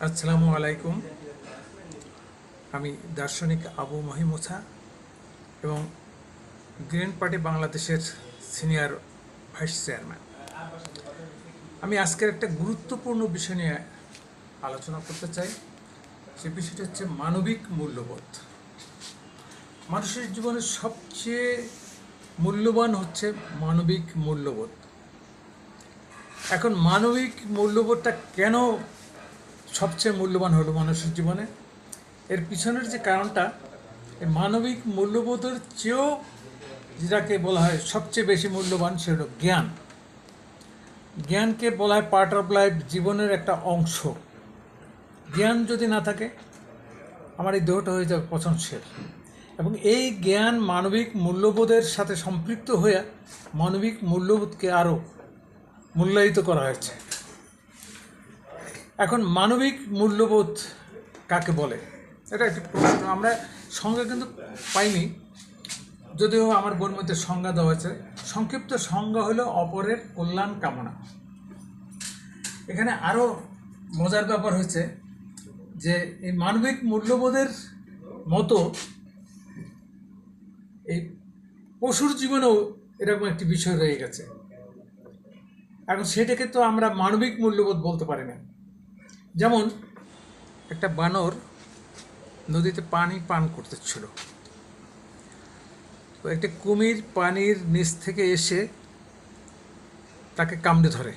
আসসালামু আলাইকুম। আমি দার্শনিক আবু মহিমুছা এবং গ্রিন পার্টি বাংলাদেশের সিনিয়র ভাইস চেয়ারম্যান। আমি আজকের একটা গুরুত্বপূর্ণ বিষয় নিয়ে আলোচনা করতে চাই। সে বিষয়টি হচ্ছে মানবিক মূল্যবোধ। মানুষের জীবনে সবচেয়ে মূল্যবান হচ্ছে মানবিক মূল্যবোধ। এখন মানবিক মূল্যবোধটা কেন সবচেয়ে মূল্যবান হলো মানুষের জীবনে? এর পিছনের যে কারণটা, এই মানবিক মূল্যবোধের চেয়েও যেটাকে বলা হয় সবচেয়ে বেশি মূল্যবান, সে হলো জ্ঞান। জ্ঞানকে বলা হয় পার্ট অফ লাইফ, জীবনের একটা অংশ। জ্ঞান যদি না থাকে আমার এই দেহটা হয়ে যাবে পচনশীল। এবং এই জ্ঞান মানবিক মূল্যবোধের সাথে সম্পৃক্ত হয়ে মানবিক মূল্যবোধকে আরও মূল্যায়িত করা হয়েছে। এখন মানবিক মূল্যবোধ কাকে বলে, এটা একটি প্রশ্ন। আমরা সংজ্ঞা কিন্তু পাইনি, যদিও আমার বইয়ের মধ্যে সংজ্ঞা দেওয়া হয়েছে। সংক্ষিপ্ত সংজ্ঞা হলো অপরের কল্যাণ কামনা। এখানে আরও মজার ব্যাপার হচ্ছে যে এই মানবিক মূল্যবোধের মতো এই পশুর জীবনেও এরকম একটি বিষয় রয়ে গেছে। এখন সেটাকে তো আমরা মানবিক মূল্যবোধ বলতে পারি না। যেমন একটা বানর নদীতে পানি পান করতেছিল, তো একটা কুমির পানির নিচ থেকে এসে তাকে কামড়ে ধরে।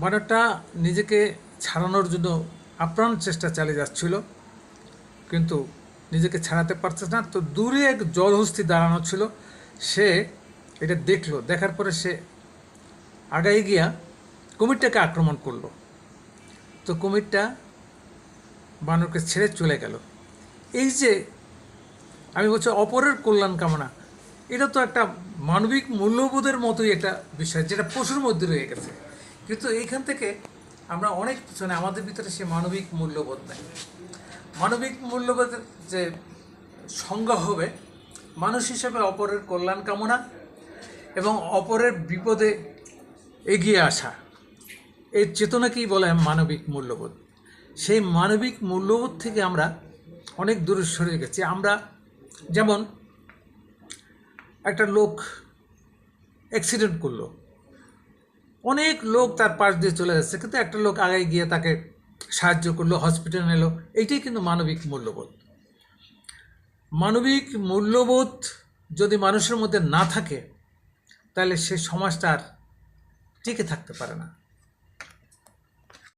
বানরটা নিজেকে ছাড়ানোর জন্য আপ্রাণ চেষ্টা চালিয়ে যাচ্ছিল, কিন্তু নিজেকে ছাড়াতে পারছে না। তো দূরে এক জলহস্তি দাঁড়ানো ছিল, সে এটা দেখলো। দেখার পরে সে আগায় গিয়া কুমিরটাকে আক্রমণ করলো। তো কুমিরটা বানরকে ছেড়ে চলে গেল। এই যে আমি বলছি অপরের কল্যাণ কামনা, এটা তো একটা মানবিক মূল্যবোধের মতোই একটা বিষয়, যেটা পশুর মধ্যে রয়ে গেছে। কিন্তু এইখান থেকে আমরা অনেক পিছনে, আমাদের ভিতরে সে মানবিক মূল্যবোধ নেই। মানবিক মূল্যবোধের যে সংজ্ঞা হবে, মানুষ হিসেবে অপরের কল্যাণ কামনা এবং অপরের বিপদে এগিয়ে আসা, এই চেতনাকেই বলে মানবিক মূল্যবোধ। সেই মানবিক মূল্যবোধ থেকে আমরা অনেক দূরে সরে গেছি। আমরা যেমন একটা লোক অ্যাক্সিডেন্ট করলো, অনেক লোক তার পাশ দিয়ে চলে যাচ্ছে, কিন্তু একটা লোক আগে গিয়ে তাকে সাহায্য করলো, হসপিটালে এলো। এইটাই কিন্তু মানবিক মূল্যবোধ। মানবিক মূল্যবোধ যদি মানুষের মধ্যে না থাকে, তাহলে সে সমাজটা আর টিকে থাকতে পারে না।